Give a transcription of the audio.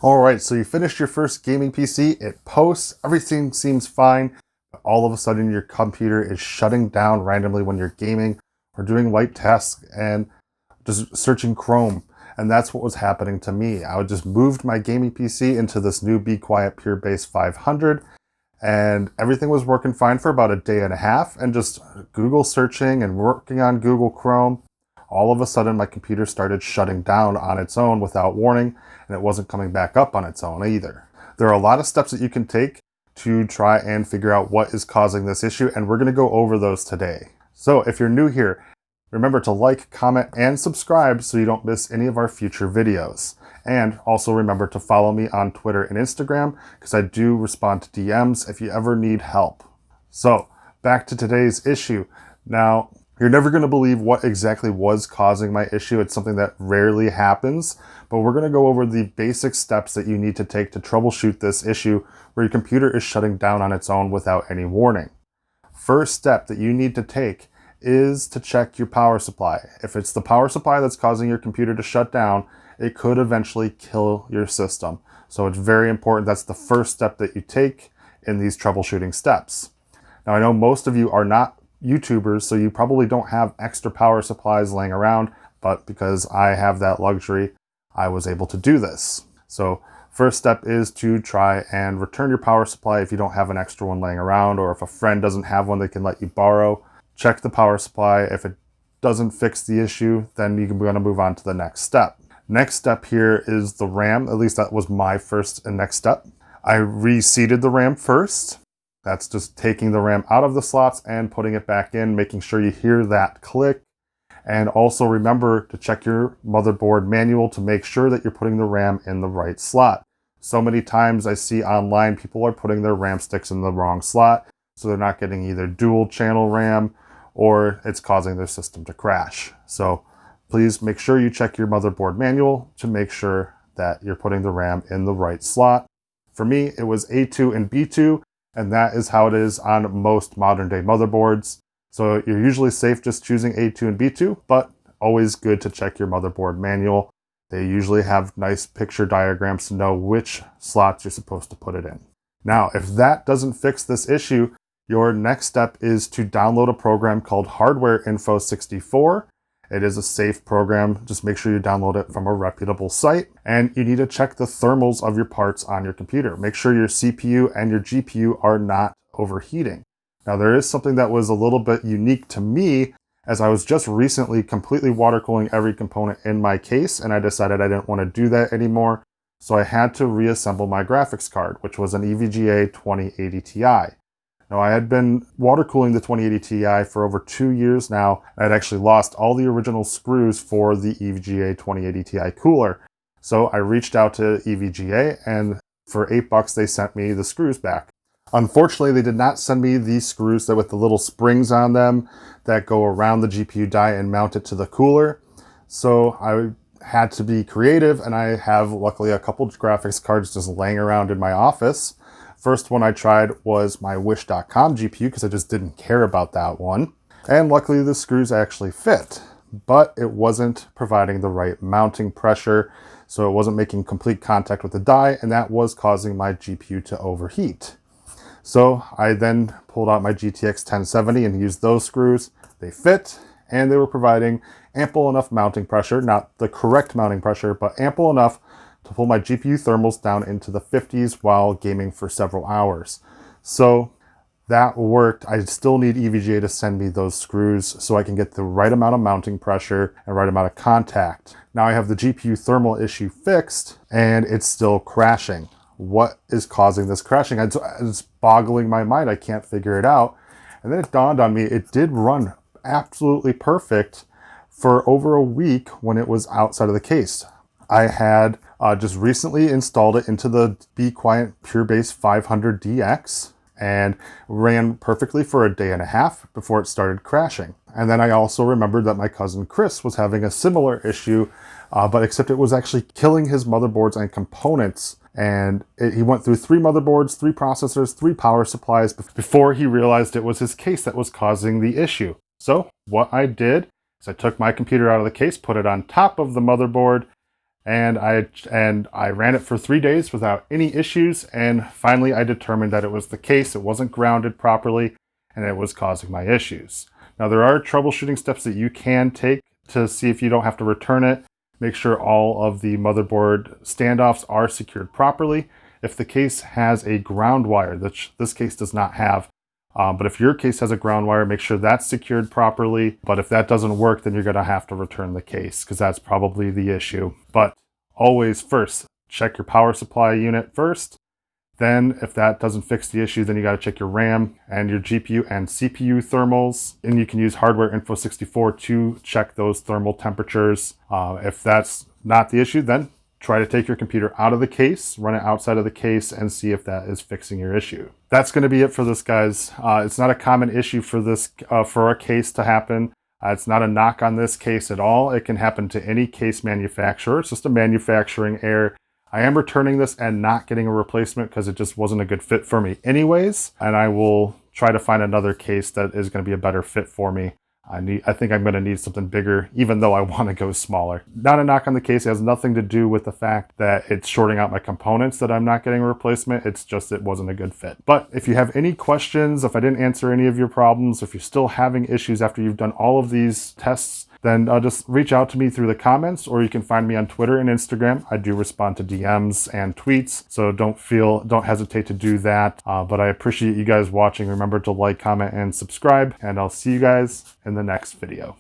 All right, so you finished your first gaming PC, it posts, everything seems fine, but all of a sudden your computer is shutting down randomly when you're gaming or doing light tasks and just searching Chrome. And that's what was happening to me. I just moved my gaming PC into this new Be Quiet Pure Base 500, and everything was working fine for about a day and a half, and just Google searching and working on Google Chrome. All of a sudden my computer started shutting down on its own without warning, and it wasn't coming back up on its own either. There are a lot of steps that you can take to try and figure out what is causing this issue, and we're going to go over those today. So if you're new here, remember to like, comment, and subscribe so you don't miss any of our future videos. And also remember to follow me on Twitter and Instagram, because I do respond to DMs if you ever need help. So back to today's issue. Now, you're never going to believe what exactly was causing my issue. It's something that rarely happens, but we're going to go over the basic steps that you need to take to troubleshoot this issue where your computer is shutting down on its own without any warning. First step that you need to take is to check your power supply. If it's the power supply that's causing your computer to shut down, it could eventually kill your system. So it's very important. That's the first step that you take in these troubleshooting steps. Now, I know most of you are not YouTubers, so you probably don't have extra power supplies laying around, but because I have that luxury, I was able to do this. So first step is to try and return your power supply if you don't have an extra one laying around, or if a friend doesn't have one they can let you borrow. Check the power supply. If it doesn't fix the issue, then you're going to move on to the next step. Next step here is the RAM. At least that was my first and next step. I reseated the RAM first. That's just taking the RAM out of the slots and putting it back in, making sure you hear that click. And also remember to check your motherboard manual to make sure that you're putting the RAM in the right slot. So many times I see online people are putting their RAM sticks in the wrong slot, so they're not getting either dual channel RAM or it's causing their system to crash. So please make sure you check your motherboard manual to make sure that you're putting the RAM in the right slot. For me, it was A2 and B2. And that is how it is on most modern day motherboards. So you're usually safe just choosing A2 and B2, but always good to check your motherboard manual. They usually have nice picture diagrams to know which slots you're supposed to put it in. Now, if that doesn't fix this issue, your next step is to download a program called Hardware Info 64. It is a safe program. Just make sure you download it from a reputable site. And you need to check the thermals of your parts on your computer. Make sure your CPU and your GPU are not overheating. Now, there is something that was a little bit unique to me, as I was just recently completely water cooling every component in my case, and I decided I didn't want to do that anymore. So I had to reassemble my graphics card, which was an EVGA 2080 Ti. Now, I had been water cooling the 2080 Ti for over 2 years now. I had actually lost all the original screws for the EVGA 2080 Ti cooler. So I reached out to EVGA, and for $8 they sent me the screws back. Unfortunately, they did not send me these screws that with the little springs on them that go around the GPU die and mount it to the cooler. So I had to be creative, and I have luckily a couple graphics cards just laying around in my office. First one I tried was my Wish.com GPU because I just didn't care about that one. And luckily the screws actually fit, but it wasn't providing the right mounting pressure, so it wasn't making complete contact with the die, and that was causing my GPU to overheat. So I then pulled out my GTX 1070 and used those screws. They fit, and they were providing ample enough mounting pressure, not the correct mounting pressure, but ample enough to pull my GPU thermals down into the 50s while gaming for several hours. So that worked. I still need EVGA to send me those screws so I can get the right amount of mounting pressure and right amount of contact. Now I have the GPU thermal issue fixed, and it's still crashing. What is causing this crashing? It's boggling my mind. I can't figure it out. And then it dawned on me, it did run absolutely perfect for over a week when it was outside of the case. I had just recently installed it into the Be Quiet Pure Base 500 DX and ran perfectly for a day and a half before it started crashing. And then I also remembered that my cousin Chris was having a similar issue, but except it was actually killing his motherboards and components. And he went through 3 motherboards, 3 processors, 3 power supplies before he realized it was his case that was causing the issue. So what I did is I took my computer out of the case, put it on top of the motherboard, And I ran it for 3 days without any issues, and finally I determined that it was the case. It wasn't grounded properly, and it was causing my issues. Now, there are troubleshooting steps that you can take to see if you don't have to return it. Make sure all of the motherboard standoffs are secured properly. If the case has a ground wire, which this case does not have, but if your case has a ground wire, make sure that's secured properly. But if that doesn't work, then you're going to have to return the case, because that's probably the issue. But always first, check your power supply unit first. Then if that doesn't fix the issue, then you got to check your RAM and your GPU and CPU thermals. And you can use Hardware Info 64 to check those thermal temperatures. If that's not the issue, then try to take your computer out of the case, run it outside of the case, and see if that is fixing your issue. That's going to be it for this, guys. It's not a common issue for this for a case to happen. It's not a knock on this case at all. It can happen to any case manufacturer. It's just a manufacturing error. I am returning this and not getting a replacement because it just wasn't a good fit for me anyways. And I will try to find another case that is going to be a better fit for me. I think I'm going to need something bigger, even though I want to go smaller. Not a knock on the case. It has nothing to do with the fact that it's shorting out my components that I'm not getting a replacement. It's just it wasn't a good fit. But if you have any questions, if I didn't answer any of your problems, if you're still having issues after you've done all of these tests, then just reach out to me through the comments, or you can find me on Twitter and Instagram. I do respond to DMs and tweets, so don't hesitate to do that. But I appreciate you guys watching. Remember to like, comment, and subscribe, and I'll see you guys in the next video.